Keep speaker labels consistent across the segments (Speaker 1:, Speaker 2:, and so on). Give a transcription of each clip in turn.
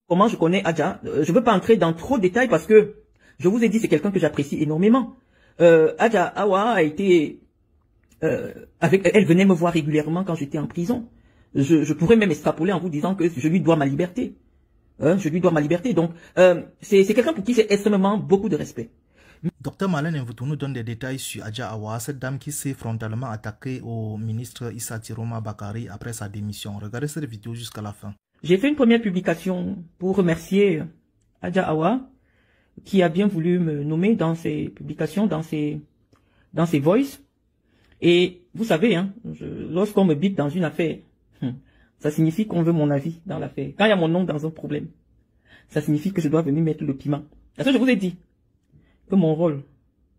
Speaker 1: comment je connais Adja. Je ne veux pas entrer dans trop de détails parce que je vous ai dit, c'est quelqu'un que j'apprécie énormément. Adja Awa a été... elle venait me voir régulièrement quand j'étais en prison. Je pourrais même extrapoler en vous disant que je lui dois ma liberté. Je lui dois ma liberté. Donc, c'est quelqu'un pour qui c'est extrêmement beaucoup de respect.
Speaker 2: Docteur Malin Mvoutou nous donne des détails sur Adja Awa, cette dame qui s'est frontalement attaquée au ministre Issa Tiroma Bakari après sa démission. Regardez cette vidéo jusqu'à la fin.
Speaker 1: J'ai fait une première publication pour remercier Adja Awa, qui a bien voulu me nommer dans ses publications, dans ses voices. Et vous savez, hein, lorsqu'on me bite dans une affaire, ça signifie qu'on veut mon avis dans l'affaire. Quand il y a mon nom dans un problème, ça signifie que je dois venir mettre le piment. Parce que je vous ai dit que mon rôle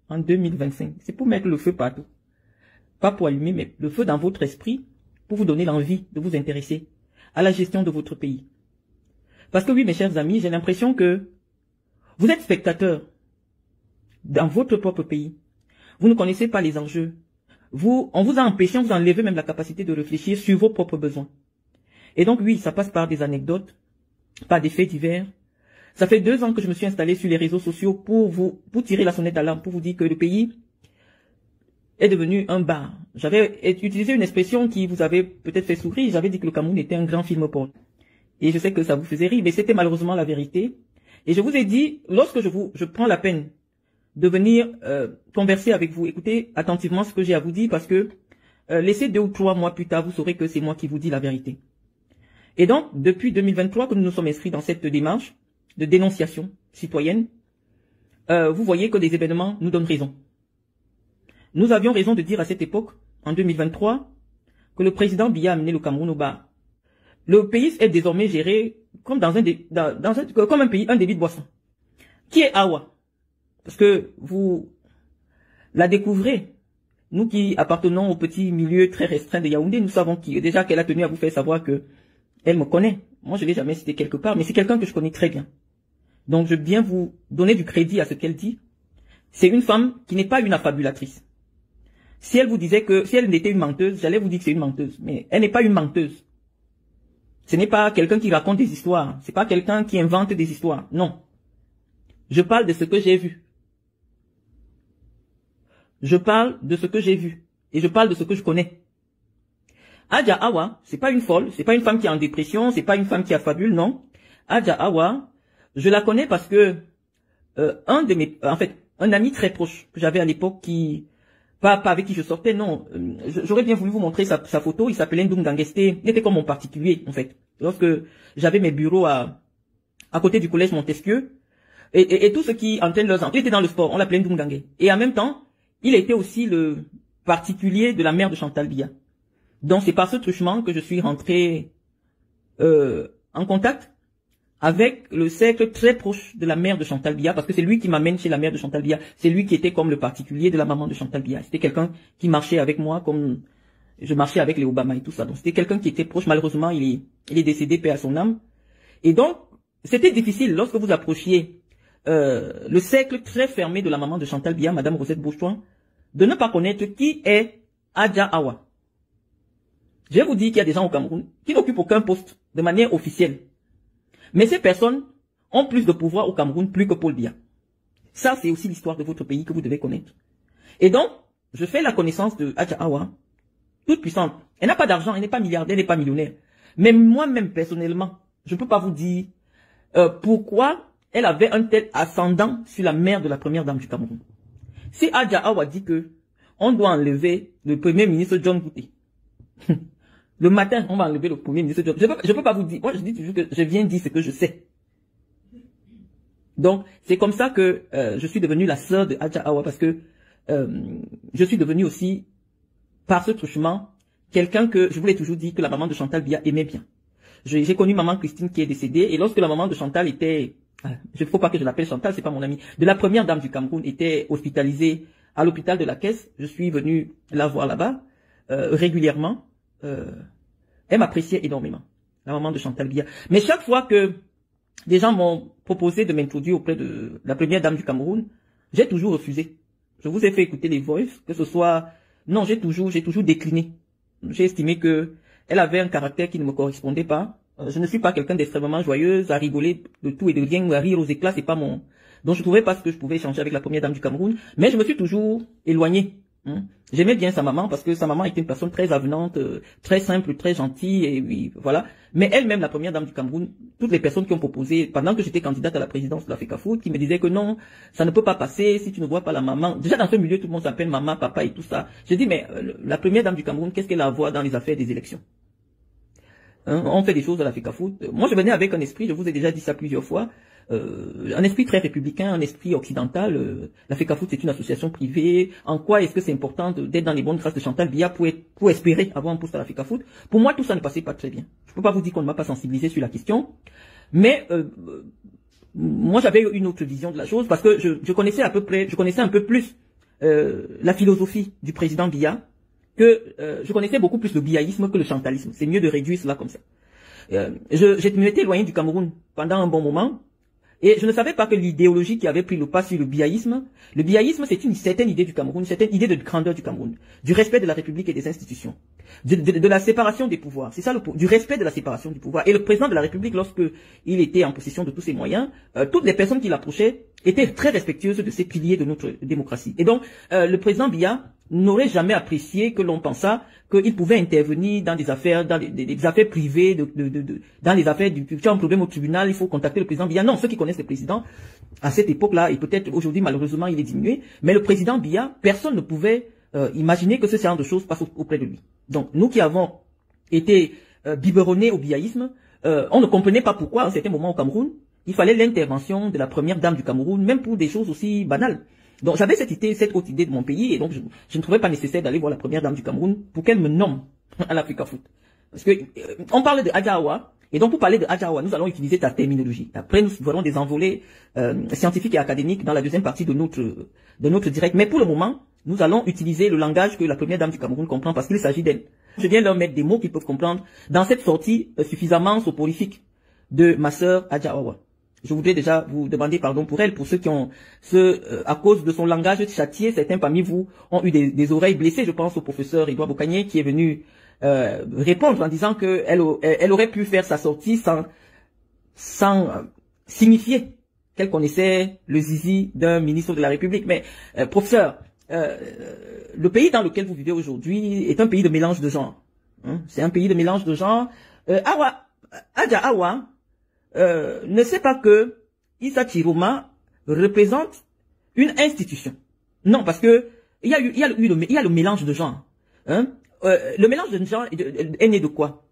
Speaker 1: en 2025, c'est pour mettre le feu partout. Pas pour allumer, mais le feu dans votre esprit, pour vous donner l'envie de vous intéresser à la gestion de votre pays. Parce que oui, mes chers amis, j'ai l'impression que vous êtes spectateurs dans votre propre pays. Vous ne connaissez pas les enjeux. On vous a empêché, on vous a enlevé même la capacité de réfléchir sur vos propres besoins. Et donc oui, ça passe par des anecdotes, par des faits divers. Ça fait 2 ans que je me suis installé sur les réseaux sociaux pour tirer la sonnette d'alarme, pour vous dire que le pays est devenu un bar. J'avais utilisé une expression qui vous avait peut-être fait sourire. J'avais dit que le Cameroun était un grand film porno. Et je sais que ça vous faisait rire, mais c'était malheureusement la vérité. Et je vous ai dit, lorsque je prends la peine de venir converser avec vous, écoutez attentivement ce que j'ai à vous dire, parce que laissez 2 ou 3 mois plus tard, vous saurez que c'est moi qui vous dis la vérité. Et donc, depuis 2023 que nous nous sommes inscrits dans cette démarche de dénonciation citoyenne, vous voyez que les événements nous donnent raison. Nous avions raison de dire à cette époque, en 2023, que le président Biya a amené le Cameroun au bas. Le pays est désormais géré comme comme un pays, un débit de boisson. Qui est Awa? Parce que vous la découvrez. Nous qui appartenons au petit milieu très restreint de Yaoundé, nous savons déjà qu'elle a tenu à vous faire savoir que elle me connaît. Moi, je ne l'ai jamais cité quelque part, mais c'est quelqu'un que je connais très bien. Donc, je veux bien vous donner du crédit à ce qu'elle dit. C'est une femme qui n'est pas une affabulatrice. Si elle vous disait que, si elle n'était une menteuse, j'allais vous dire que c'est une menteuse. Mais elle n'est pas une menteuse. Ce n'est pas quelqu'un qui raconte des histoires. C'est pas quelqu'un qui invente des histoires. Non. Je parle de ce que j'ai vu. Je parle de ce que j'ai vu. Et je parle de ce que je connais. Adja Awa, c'est pas une folle, c'est pas une femme qui est en dépression, c'est pas une femme qui affabule, non. Adja Awa, je la connais parce que un ami très proche que j'avais à l'époque pas avec qui je sortais, non. J'aurais bien voulu vous montrer sa photo. Il s'appelait Ndoum Gangeste. Il était comme mon particulier, en fait. Lorsque j'avais mes bureaux à côté du collège Montesquieu, et tous ceux qui entraînent leurs enfants, il était dans le sport, on l'appelait Ndoum Gangé. Et en même temps, il était aussi le particulier de la mère de Chantal Biya. Donc c'est par ce truchement que je suis rentré en contact avec le cercle très proche de la mère de Chantal Biya, parce que c'est lui qui m'amène chez la mère de Chantal Biya. C'est lui qui était comme le particulier de la maman de Chantal Biya. C'était quelqu'un qui marchait avec moi comme je marchais avec les Obama et tout ça. Donc c'était quelqu'un qui était proche. Malheureusement, il est décédé, paix à son âme. Et donc, c'était difficile lorsque vous approchiez le cercle très fermé de la maman de Chantal Biya, Madame Rosette Bouchouan, de ne pas connaître qui est Adja Awa. Je vais vous dire qu'il y a des gens au Cameroun qui n'occupent aucun poste de manière officielle. Mais ces personnes ont plus de pouvoir au Cameroun plus que Paul Biya. Ça, c'est aussi l'histoire de votre pays que vous devez connaître. Et donc, je fais la connaissance de Adja Awa, toute puissante. Elle n'a pas d'argent, elle n'est pas milliardaire, elle n'est pas millionnaire. Mais moi-même, personnellement, je ne peux pas vous dire pourquoi elle avait un tel ascendant sur la mère de la première dame du Cameroun. Si Adja Awa dit que on doit enlever le premier ministre John Bouté, le matin, on va enlever le premier ministre John. Je peux pas vous dire. Moi, je dis toujours que je viens dire ce que je sais. Donc, c'est comme ça que je suis devenue la sœur de Adja Awa, parce que je suis devenue aussi, par ce truchement, quelqu'un que je voulais toujours dire que la maman de Chantal Biya aimait bien. J'ai connu maman Christine qui est décédée, et lorsque la maman de Chantal était, il ne faut pas que je l'appelle Chantal, c'est pas mon amie, de la première dame du Cameroun était hospitalisée à l'hôpital de la Caisse, je suis venue la voir là-bas régulièrement. Elle m'appréciait énormément, la maman de Chantal Biya. Mais chaque fois que des gens m'ont proposé de m'introduire auprès de la première dame du Cameroun, j'ai toujours refusé. Je vous ai fait écouter les voices, que ce soit... Non, j'ai toujours décliné. J'ai estimé que elle avait un caractère qui ne me correspondait pas. Je ne suis pas quelqu'un d'extrêmement joyeuse, à rigoler de tout et de rien, à rire aux éclats, c'est pas mon... Donc je trouvais pas ce que je pouvais échanger avec la première dame du Cameroun, mais je me suis toujours éloigné. J'aimais bien sa maman parce que sa maman était une personne très avenante, très simple, très gentille, et oui, voilà. Mais elle-même, la première dame du Cameroun, toutes les personnes qui ont proposé, pendant que j'étais candidate à la présidence de la FECAFOOT, qui me disaient que non, ça ne peut pas passer si tu ne vois pas la maman. Déjà dans ce milieu, tout le monde s'appelle maman, papa et tout ça. Je dis, mais la première dame du Cameroun, qu'est-ce qu'elle a à voir dans les affaires des élections? On fait des choses à la FECAFOOT. Moi, je venais avec un esprit, je vous ai déjà dit ça plusieurs fois, un esprit très républicain, un esprit occidental. La FECAFOOT, c'est une association privée. En quoi est-ce que c'est important d'être dans les bonnes grâces de Chantal Biya pour espérer avoir un poste à la FECAFOOT? Pour moi, tout ça ne passait pas très bien. Je ne peux pas vous dire qu'on ne m'a pas sensibilisé sur la question, mais moi, j'avais une autre vision de la chose parce que je connaissais à peu près, je connaissais un peu plus la philosophie du président Biya, que je connaissais beaucoup plus le biaïsme que le chantalisme. C'est mieux de réduire cela comme ça. Je m'étais éloigné du Cameroun pendant un bon moment, et je ne savais pas que l'idéologie qui avait pris le pas sur le biaïsme, c'est une certaine idée du Cameroun, une certaine idée de grandeur du Cameroun, du respect de la République et des institutions, de la séparation des pouvoirs. C'est ça, du respect de la séparation du pouvoir. Et le président de la République, lorsque il était en possession de tous ses moyens, toutes les personnes qui l'approchaient étaient très respectueuses de ces piliers de notre démocratie. Et donc, le président Biya n'aurait jamais apprécié que l'on pensât qu'il pouvait intervenir dans des affaires, dans des affaires privées, dans les affaires tu as un problème au tribunal, il faut contacter le président Biya. Non, ceux qui connaissent le président, à cette époque-là, et peut-être aujourd'hui, malheureusement, il est diminué, mais le président Biya, personne ne pouvait imaginer que ce genre de choses passe auprès de lui. Donc, nous qui avons été biberonnés au biaïsme, on ne comprenait pas pourquoi, à un certain moment au Cameroun, il fallait l'intervention de la première dame du Cameroun, même pour des choses aussi banales. Donc j'avais cette haute idée de mon pays, et donc je ne trouvais pas nécessaire d'aller voir la première dame du Cameroun pour qu'elle me nomme à la FECAFOOT. Parce que on parle de Adja Awa, et donc pour parler de Adja Awa, nous allons utiliser ta terminologie. Après, nous ferons des envolées scientifiques et académiques dans la deuxième partie de notre direct. Mais pour le moment, nous allons utiliser le langage que la première dame du Cameroun comprend, parce qu'il s'agit d'elle. Je viens leur mettre des mots qu'ils peuvent comprendre dans cette sortie suffisamment soporifique de ma sœur Adja Awa. Je voudrais déjà vous demander pardon pour elle, pour ceux qui ont, à cause de son langage châtié, certains parmi vous ont eu des oreilles blessées. Je pense au professeur Edouard Bokanye qui est venu répondre en disant que elle aurait pu faire sa sortie sans signifier qu'elle connaissait le zizi d'un ministre de la République. Mais professeur, le pays dans lequel vous vivez aujourd'hui est un pays de mélange de genres. C'est un pays de mélange de genres. Adja Awa ne sait pas que Issa Chiroma représente une institution. Non, parce que il y a le mélange de genres. Le mélange de genres est né de quoi?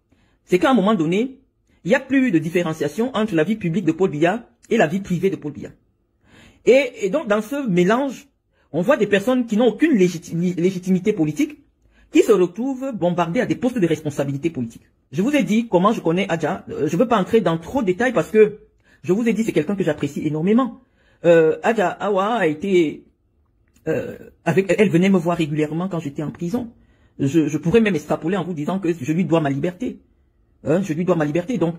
Speaker 1: C'est qu'à un moment donné, il n'y a plus de différenciation entre la vie publique de Paul Biya et la vie privée de Paul Biya. Et donc, dans ce mélange, on voit des personnes qui n'ont aucune légitimité politique, qui se retrouvent bombardées à des postes de responsabilité politique. Je vous ai dit comment je connais Adja. Je ne veux pas entrer dans trop de détails parce que je vous ai dit c'est quelqu'un que j'apprécie énormément. Adja Awa a été... elle venait me voir régulièrement quand j'étais en prison. Je pourrais même extrapoler en vous disant que je lui dois ma liberté. Je lui dois ma liberté. Donc,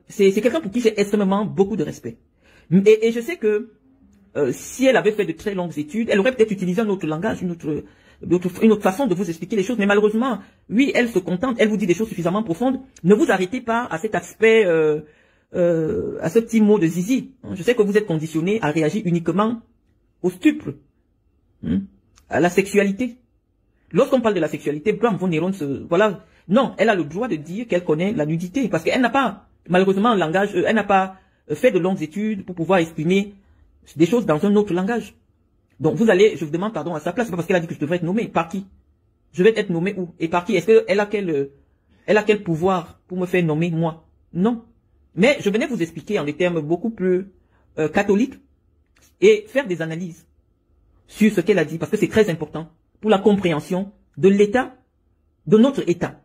Speaker 1: c'est quelqu'un pour qui j'ai extrêmement beaucoup de respect. Et je sais que si elle avait fait de très longues études, elle aurait peut-être utilisé un autre langage, une autre façon de vous expliquer les choses. Mais malheureusement, oui, elle se contente, elle vous dit des choses suffisamment profondes. Ne vous arrêtez pas à cet aspect, à ce petit mot de zizi. Je sais que vous êtes conditionné à réagir uniquement au stupre, à la sexualité. Lorsqu'on parle de la sexualité, blanc, von Néron voilà. Non, elle a le droit de dire qu'elle connaît la nudité, parce qu'elle n'a pas, malheureusement, un langage, elle n'a pas fait de longues études pour pouvoir exprimer des choses dans un autre langage. Donc vous allez, je vous demande pardon à sa place, c'est pas parce qu'elle a dit que je devrais être nommé. Par qui? Je vais être nommé où? Et par qui? Est-ce qu'elle a quel pouvoir pour me faire nommer moi? Non. Mais je venais vous expliquer en des termes beaucoup plus catholiques et faire des analyses sur ce qu'elle a dit, parce que c'est très important pour la compréhension de l'état, de notre état.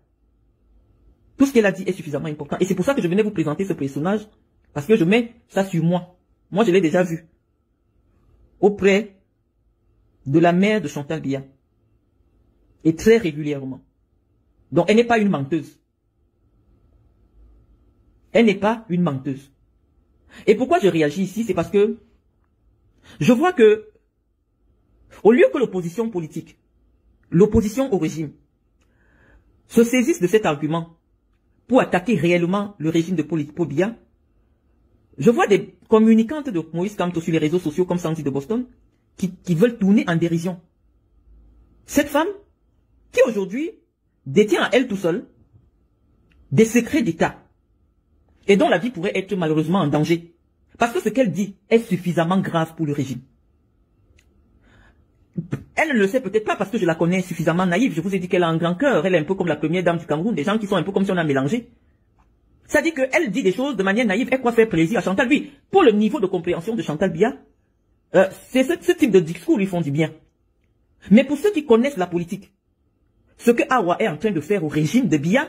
Speaker 1: Tout ce qu'elle a dit est suffisamment important. Et c'est pour ça que je venais vous présenter ce personnage, parce que je mets ça sur moi. Moi, je l'ai déjà vu auprès de la mère de Chantal Biya. Et très régulièrement. Donc, elle n'est pas une menteuse. Elle n'est pas une menteuse. Et pourquoi je réagis ici? C'est parce que je vois que, au lieu que l'opposition politique, l'opposition au régime, se saisisse de cet argument pour attaquer réellement le régime de Paul Biya. Je vois des communicantes de Moïse Kamto sur les réseaux sociaux comme Sandy de Boston qui veulent tourner en dérision. Cette femme qui aujourd'hui détient à elle tout seule des secrets d'État et dont la vie pourrait être malheureusement en danger. Parce que ce qu'elle dit est suffisamment grave pour le régime. Elle ne le sait peut-être pas parce que je la connais suffisamment naïve. Je vous ai dit qu'elle a un grand cœur. Elle est un peu comme la première dame du Cameroun. Des gens qui sont un peu comme si on a mélangé. Ça dit qu'elle dit des choses de manière naïve. Elle croit faire plaisir à Chantal. Oui, pour le niveau de compréhension de Chantal Biya, c'est ce type de discours lui font du bien. Mais pour ceux qui connaissent la politique, ce que Awa est en train de faire au régime de Biya,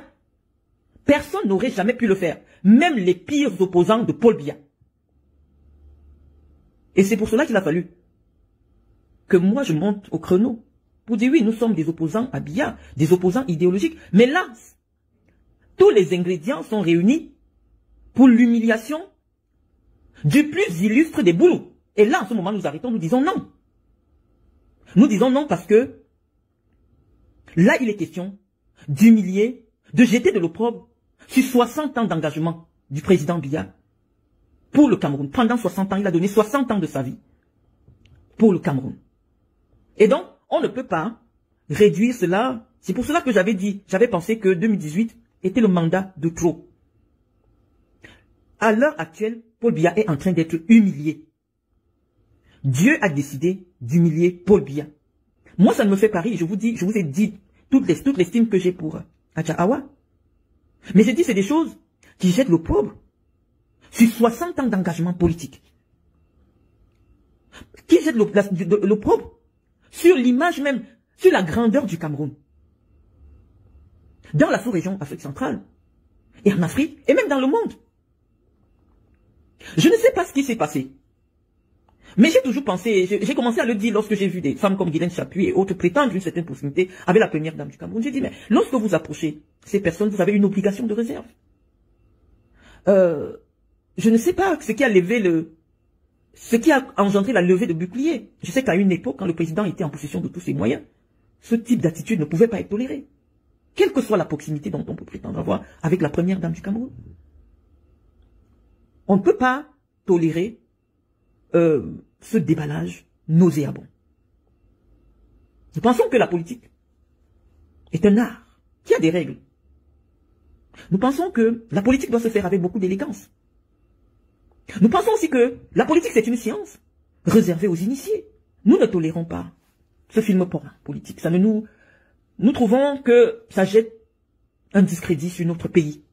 Speaker 1: personne n'aurait jamais pu le faire. Même les pires opposants de Paul Biya. Et c'est pour cela qu'il a fallu que moi je monte au créneau pour dire oui, nous sommes des opposants à Biya, des opposants idéologiques. Mais là, tous les ingrédients sont réunis pour l'humiliation du plus illustre des boulons. Et là, en ce moment, nous arrêtons, nous disons non. Nous disons non parce que là, il est question d'humilier, de jeter de l'opprobre sur 60 ans d'engagement du président Biya pour le Cameroun. Pendant 60 ans, il a donné 60 ans de sa vie pour le Cameroun. Et donc, on ne peut pas réduire cela. C'est pour cela que j'avais pensé que 2018 était le mandat de trop. À l'heure actuelle, Paul Biya est en train d'être humilié. Dieu a décidé d'humilier Paul Biya. Moi, ça ne me fait pas rire. Je vous ai dit toute l'estime que j'ai pour Adja Awa. Mais j'ai dit c'est des choses qui jettent l'opprobre sur 60 ans d'engagement politique. Qui jettent l'opprobre sur l'image même, sur la grandeur du Cameroun. Dans la sous-région Afrique centrale, et en Afrique, et même dans le monde. Je ne sais pas ce qui s'est passé. Mais j'ai toujours pensé, j'ai commencé à le dire lorsque j'ai vu des femmes comme Guylaine Chapuis et autres prétendre une certaine proximité avec la première dame du Cameroun. J'ai dit, mais lorsque vous approchez ces personnes, vous avez une obligation de réserve. Je ne sais pas ce qui a engendré la levée de bouclier. Je sais qu'à une époque, quand le président était en possession de tous ses moyens, ce type d'attitude ne pouvait pas être toléré. Quelle que soit la proximité dont on peut prétendre avoir avec la première dame du Cameroun. On ne peut pas tolérer ce déballage nauséabond. Nous pensons que la politique est un art qui a des règles. Nous pensons que la politique doit se faire avec beaucoup d'élégance. Nous pensons aussi que la politique c'est une science réservée aux initiés. Nous ne tolérons pas ce film porno politique. Ça ne nous trouvons que ça jette un discrédit sur notre pays,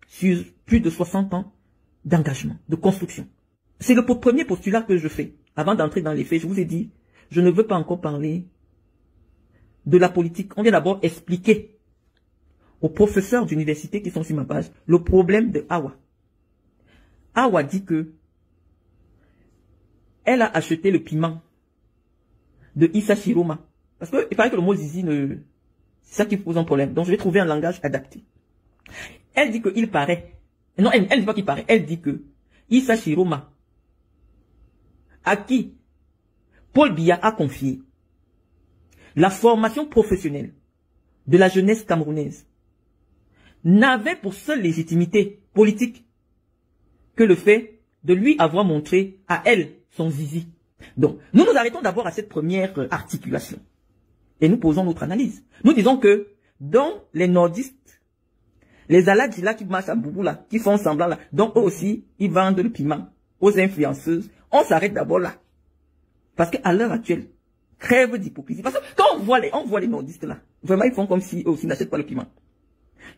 Speaker 1: sur plus de 60 ans d'engagement, de construction. C'est le premier postulat que je fais. Avant d'entrer dans les faits, je vous ai dit, je ne veux pas encore parler de la politique. On vient d'abord expliquer aux professeurs d'université qui sont sur ma page le problème de Awa. Awa dit que elle a acheté le piment de Issa Chiroma. Parce qu'il paraît que le mot zizi c'est ça qui pose un problème. Donc je vais trouver un langage adapté. Elle dit qu'il paraît. Non, elle dit pas qu'il paraît. Elle dit que Issa Chiroma, à qui Paul Biya a confié la formation professionnelle de la jeunesse camerounaise, n'avait pour seule légitimité politique que le fait de lui avoir montré à elle son zizi. Donc, nous nous arrêtons d'abord à cette première articulation. Et nous posons notre analyse. Nous disons que, dans les nordistes, les aladji là qui marchent à Boubou là, qui font semblant là, donc eux aussi, ils vendent le piment aux influenceuses. On s'arrête d'abord là. Parce qu'à l'heure actuelle, crève d'hypocrisie. Parce que quand on voit les nordistes là, vraiment ils font comme si eux aussi n'achètent pas le piment.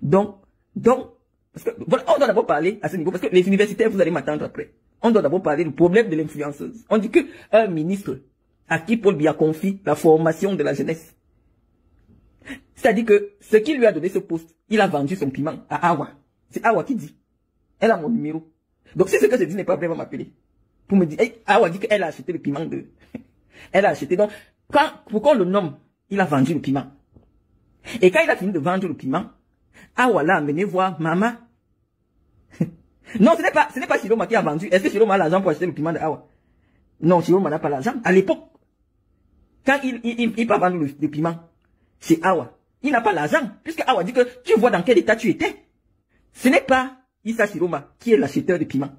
Speaker 1: Donc, parce que, voilà, on doit d'abord parler à ce niveau, parce que les universitaires, vous allez m'attendre après. On doit d'abord parler du problème de l'influenceuse. On dit que un ministre à qui Paul Biya confie la formation de la jeunesse. C'est-à-dire que ce qui lui a donné ce poste, il a vendu son piment à Awa. C'est Awa qui dit. Elle a mon numéro. Donc si ce que je dis n'est pas vrai, va m'appeler. Pour me dire, hey, Awa dit qu'elle a acheté le piment de... Elle a acheté. Donc, pour qu'on le nomme, il a vendu le piment. Et quand il a fini de vendre le piment, Awa l'a amené voir maman. Non, ce n'est pas Chiroma qui a vendu. Est-ce que Chiroma a l'argent pour acheter le piment de Awa? Non, Chiroma n'a pas l'argent. À l'époque, quand il va vendre le piment chez Awa, il n'a pas l'argent. Puisque Awa dit que tu vois dans quel état tu étais. Ce n'est pas Issa Chiroma qui est l'acheteur de piment.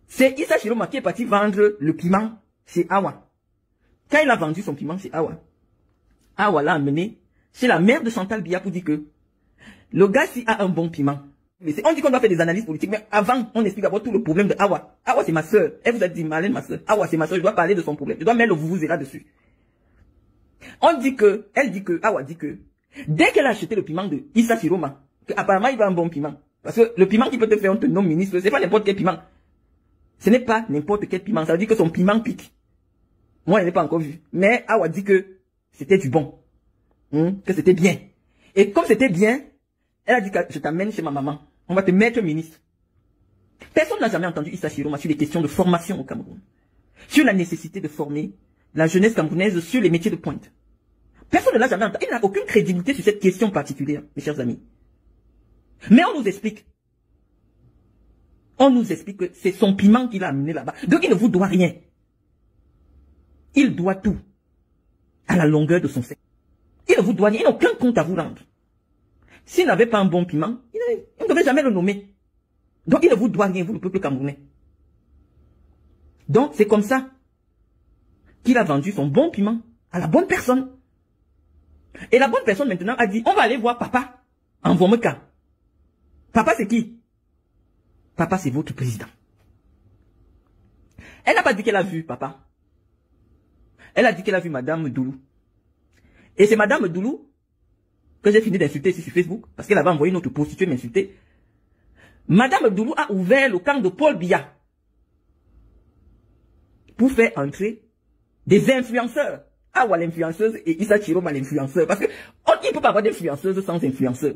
Speaker 1: C'est Issa Chiroma qui est parti vendre le piment chez Awa. Quand il a vendu son piment chez Awa, Awa l'a amené chez la mère de Chantal Biya pour dire que le gars s'il a un bon piment. On dit qu'on doit faire des analyses politiques, mais avant, on explique d'abord tout le problème de Awa. Awa, c'est ma soeur. Elle vous a dit, Marlène, ma soeur. Awa, c'est ma soeur. Je dois parler de son problème. Je dois mettre le vous là-dessus. Elle dit que, Awa dit que, dès qu'elle a acheté le piment de Issa Chiroma, apparemment il veut un bon piment. Parce que le piment qui peut te faire un nom ministre, c'est pas n'importe quel piment. Ce n'est pas n'importe quel piment. Ça veut dire que son piment pique. Moi, je n'ai pas encore vu. Mais Awa dit que c'était du bon. Que c'était bien. Et comme c'était bien, elle a dit que je t'amène chez ma maman. On va te mettre ministre. Personne n'a jamais entendu Issa Chiroma sur les questions de formation au Cameroun. Sur la nécessité de former la jeunesse camerounaise sur les métiers de pointe. Personne ne l'a jamais entendu. Il n'a aucune crédibilité sur cette question particulière, mes chers amis. Mais on nous explique. On nous explique que c'est son piment qu'il a amené là-bas. Donc il ne vous doit rien. Il doit tout. À la longueur de son sein. Il ne vous doit rien. Il n'a aucun compte à vous rendre. S'il n'avait pas un bon piment, il ne devait jamais le nommer. Donc il ne vous doit rien, vous, le peuple camerounais. Donc c'est comme ça qu'il a vendu son bon piment à la bonne personne. Et la bonne personne maintenant a dit, on va aller voir papa en Vomeka. Papa c'est qui? Papa c'est votre président. Elle n'a pas dit qu'elle a vu papa. Elle a dit qu'elle a vu Madame Doulou. Et c'est Madame Doulou que j'ai fini d'insulter ici sur Facebook, parce qu'elle avait envoyé notre prostituée m'insulter. Madame Doulou a ouvert le camp de Paul Biya pour faire entrer des influenceurs. Ah ouais, l'influenceuse et Issa Chiroma l'influenceur. Parce que il ne peut pas avoir d'influenceuse sans influenceur.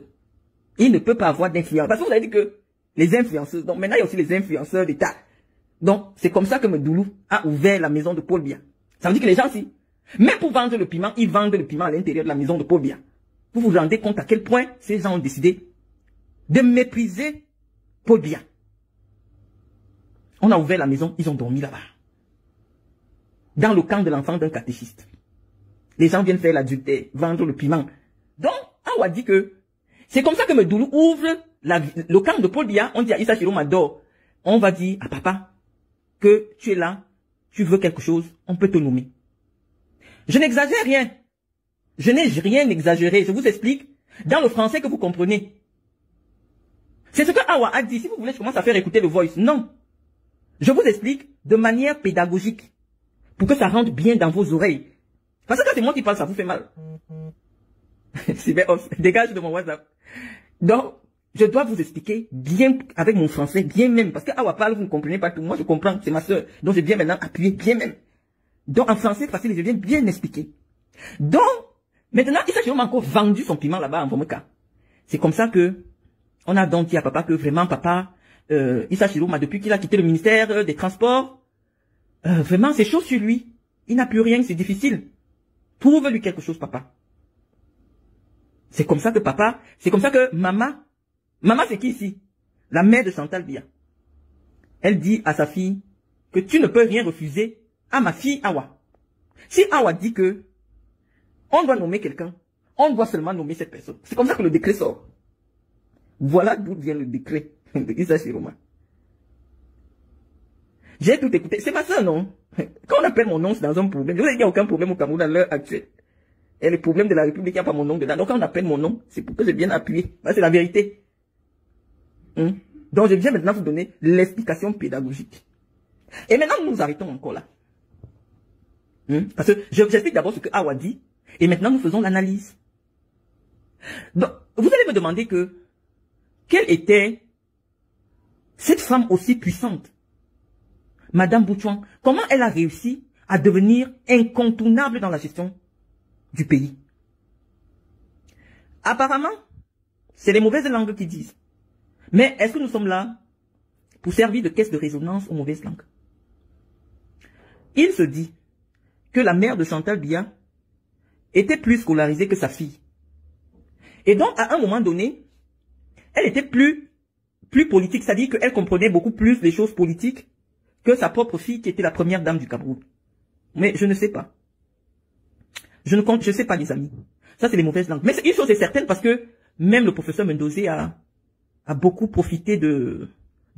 Speaker 1: Il ne peut pas avoir d'influenceur. Parce que vous avez dit que les influenceuses, donc maintenant il y a aussi les influenceurs d'État. Donc c'est comme ça que Doulou a ouvert la maison de Paul Biya. Ça veut dire que les gens, si, même pour vendre le piment, ils vendent le piment à l'intérieur de la maison de Paul Biya. Vous vous rendez compte à quel point ces gens ont décidé de mépriser Paul Biya. On a ouvert la maison, ils ont dormi là-bas. Dans le camp de l'enfant d'un catéchiste. Les gens viennent faire l'adultère, vendre le piment. Donc, on a dit que c'est comme ça que Doulou ouvre le camp de Paul Biya. On dit à Issa Chiroma dort. On va dire à papa que tu es là, tu veux quelque chose, on peut te nommer. Je n'exagère rien. Je n'ai rien exagéré. Je vous explique dans le français que vous comprenez. C'est ce que Awa a dit. Si vous voulez, je commence à faire écouter le voice. Non. Je vous explique de manière pédagogique. Pour que ça rentre bien dans vos oreilles. Parce que quand c'est moi qui parle, ça vous fait mal. Dégage de mon WhatsApp. Donc, je dois vous expliquer bien, avec mon français, bien même. Parce que Awa parle, vous ne comprenez pas tout. Moi, je comprends. C'est ma soeur. Donc, je viens maintenant appuyer bien même. Donc, en français, facile, je viens bien expliquer. Donc, maintenant, Issa Chiroma a encore vendu son piment là-bas en Vomeka. C'est comme ça que, on a donc dit à papa que vraiment, papa, Issa Chiroma, depuis qu'il a quitté le ministère des Transports, vraiment, c'est chaud sur lui. Il n'a plus rien, c'est difficile. Trouve-lui quelque chose, papa. C'est comme ça que papa, c'est comme ça que maman c'est qui ici? La mère de Chantal Biya. Elle dit à sa fille que tu ne peux rien refuser à ma fille Awa. Si Awa dit que on doit nommer quelqu'un, on doit seulement nommer cette personne. C'est comme ça que le décret sort. Voilà d'où vient le décret de Issa Chiroma. J'ai tout écouté. C'est ma soeur, non? Quand on appelle mon nom, c'est dans un problème. Je vous ai dit qu'il n'y a aucun problème au Cameroun à l'heure actuelle. Et le problème de la République, il n'y a pas mon nom dedans. Donc quand on appelle mon nom, c'est pour que j'ai bien appuyé. C'est la vérité. Donc je viens maintenant vous donner l'explication pédagogique. Et maintenant, nous nous arrêtons encore là. Parce que j'explique d'abord ce que Awa dit. Et maintenant, nous faisons l'analyse. Donc, vous allez me demander quelle était cette femme aussi puissante, Madame Boutchouan, comment elle a réussi à devenir incontournable dans la gestion du pays? Apparemment, c'est les mauvaises langues qui disent. Mais est-ce que nous sommes là pour servir de caisse de résonance aux mauvaises langues? Il se dit que la mère de Chantal Biya était plus scolarisée que sa fille. Et donc, à un moment donné, elle était plus politique, c'est-à-dire qu'elle comprenait beaucoup plus les choses politiques que sa propre fille qui était la première dame du Cameroun. Mais je ne sais pas. Je ne sais pas, les amis. Ça, c'est les mauvaises langues. Mais une chose est certaine parce que même le professeur Mendozé a a beaucoup profité de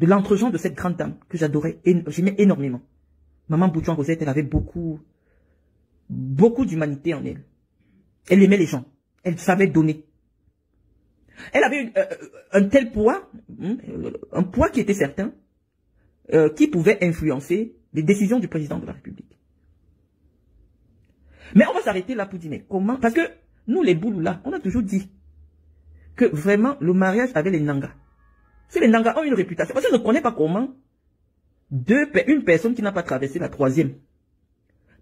Speaker 1: l'entre-gens de cette grande dame que j'adorais, j'aimais énormément. Maman Boutchouan Rosette, elle avait beaucoup d'humanité en elle. Elle aimait les gens. Elle savait donner. Elle avait un tel poids, un poids qui était certain, qui pouvait influencer les décisions du président de la République. Mais on va s'arrêter là pour dire, mais comment? Parce que nous, les Bouloula, on a toujours dit que vraiment, le mariage avec les Nanga, c'est les Nanga ont une réputation. Parce que je ne connais pas comment une personne qui n'a pas traversé la troisième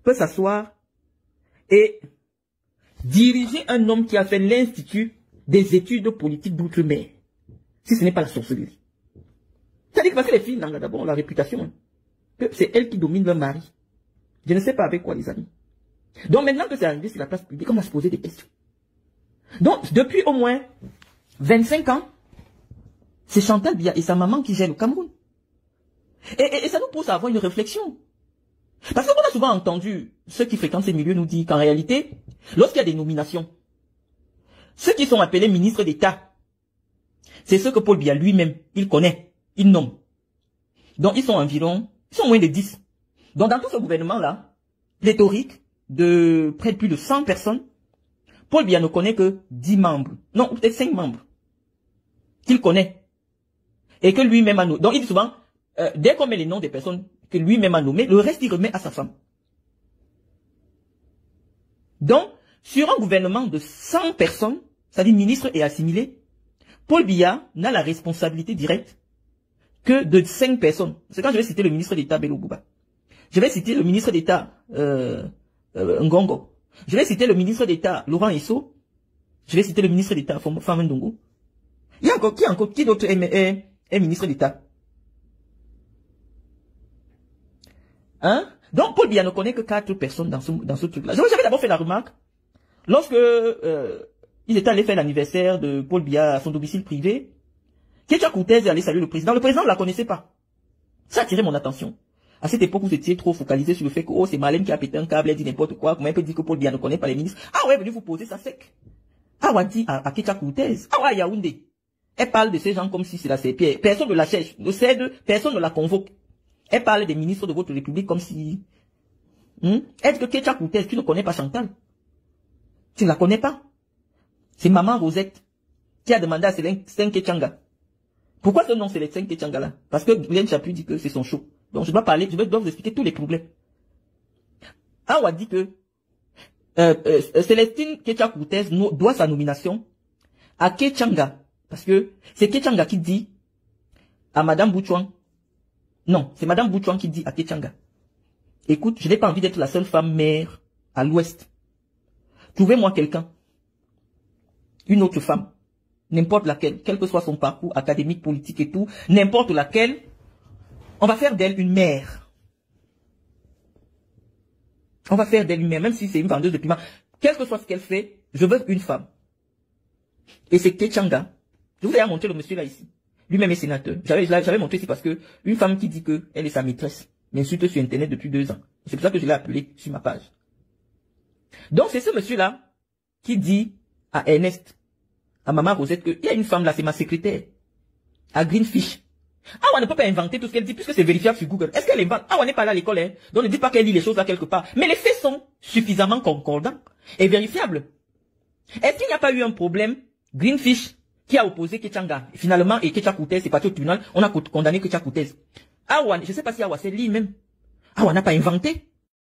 Speaker 1: peut s'asseoir et diriger un homme qui a fait l'Institut des études politiques d'outre-mer. Si ce n'est pas la sorcellerie. C'est-à-dire que parce que les filles Nanga, d'abord, ont la réputation, hein, que c'est elles qui dominent leur mari. Je ne sais pas avec quoi, les amis. Donc maintenant que c'est arrivé sur la place publique, on va se poser des questions. Donc, depuis au moins 25 ans, c'est Chantal Biya et sa maman qui gèrent le Cameroun. Et ça nous pousse à avoir une réflexion. Parce qu'on a souvent entendu ceux qui fréquentent ces milieux nous dire qu'en réalité, lorsqu'il y a des nominations, ceux qui sont appelés ministres d'État, c'est ceux que Paul Biya lui-même, il connaît, il nomme. Donc ils sont moins de 10. Donc dans tout ce gouvernement-là, pléthorique, de près de plus de 100 personnes, Paul Biya ne connaît que 10 membres. Non, peut-être 5 membres. Qu'il connaît. Et que lui-même a nommé. Donc il dit souvent, dès qu'on met les noms des personnes que lui-même a nommées, le reste il remet à sa femme. Donc, sur un gouvernement de 100 personnes, c'est-à-dire ministres et assimilés, Paul Biya n'a la responsabilité directe que de 5 personnes. C'est quand je vais citer le ministre d'État Bello Bouba. Je vais citer le ministre d'État Ngongo. Je vais citer le ministre d'État Laurent Esso. Je vais citer le ministre d'État Famendongo. Il y a encore, qui d'autre est ministre d'État? Hein? Donc Paul Biya ne connaît que 4 personnes dans ce truc-là. J'avais d'abord fait la remarque, lorsque ils étaient allés faire l'anniversaire de Paul Biya à son domicile privé, Ketia Koutez est allé saluer le président. Le président ne la connaissait pas. Ça a attiré mon attention. À cette époque, vous étiez trop focalisé sur le fait que oh, c'est Marlène qui a pété un câble, elle dit n'importe quoi. Comment elle peut dire que Paul Biya ne connaît pas les ministres? Ah ouais, venez vous poser ça sec. Ah ouais, dit à Ketia Koutez. Ah ouais, Yaoundé. Elle parle de ces gens comme si c'est la CPR. Personne ne la cherche. Personne ne la convoque. Elle parle des ministres de votre République comme si... Est-ce que Ketia Koutez, tu ne connais pas Chantal? Tu ne la connais pas? C'est Maman Rosette qui a demandé à Célène Ketchanga. Pourquoi ce nom Célène Ketchanga là? Parce que Glenn Chapuis dit que c'est son show. Donc je dois vous expliquer tous les problèmes. Awa dit que Célestine Ketia Koutez doit sa nomination à Ketchanga. Parce que c'est Ketchanga qui dit à Madame Boutchouan. Non, c'est Madame Boutchouan qui dit à Ketchanga. Écoute, je n'ai pas envie d'être la seule femme mère à l'ouest. Trouvez-moi quelqu'un. Une autre femme. N'importe laquelle. Quel que soit son parcours académique, politique et tout. N'importe laquelle. On va faire d'elle une mère. On va faire d'elle une mère. Même si c'est une vendeuse de piment. Quel que soit ce qu'elle fait, je veux une femme. Et c'est Ketchanga. Je vous ai montré le monsieur là ici. Lui-même est sénateur. J'avais montré ici parce que une femme qui dit que elle est sa maîtresse m'insulte sur internet depuis 2 ans. C'est pour ça que je l'ai appelé sur ma page. Donc c'est ce monsieur-là qui dit à Ernest, à Maman Rosette, qu'il y a une femme là, c'est ma secrétaire. À Greenfish. Ah, on ne peut pas inventer tout ce qu'elle dit puisque c'est vérifiable sur Google. Est-ce qu'elle invente? Ah, on n'est pas là à l'école, hein. Donc ne dit pas qu'elle lit les choses là quelque part. Mais les faits sont suffisamment concordants et vérifiables. Est-ce qu'il n'y a pas eu un problème? Greenfish qui a opposé Ketchanga. Finalement, et Ketia Koutez, c'est parti au tribunal, on a condamné Ketia Koutez. Awa, je ne sais pas si Awa c'est lui-même. Awa n'a pas inventé.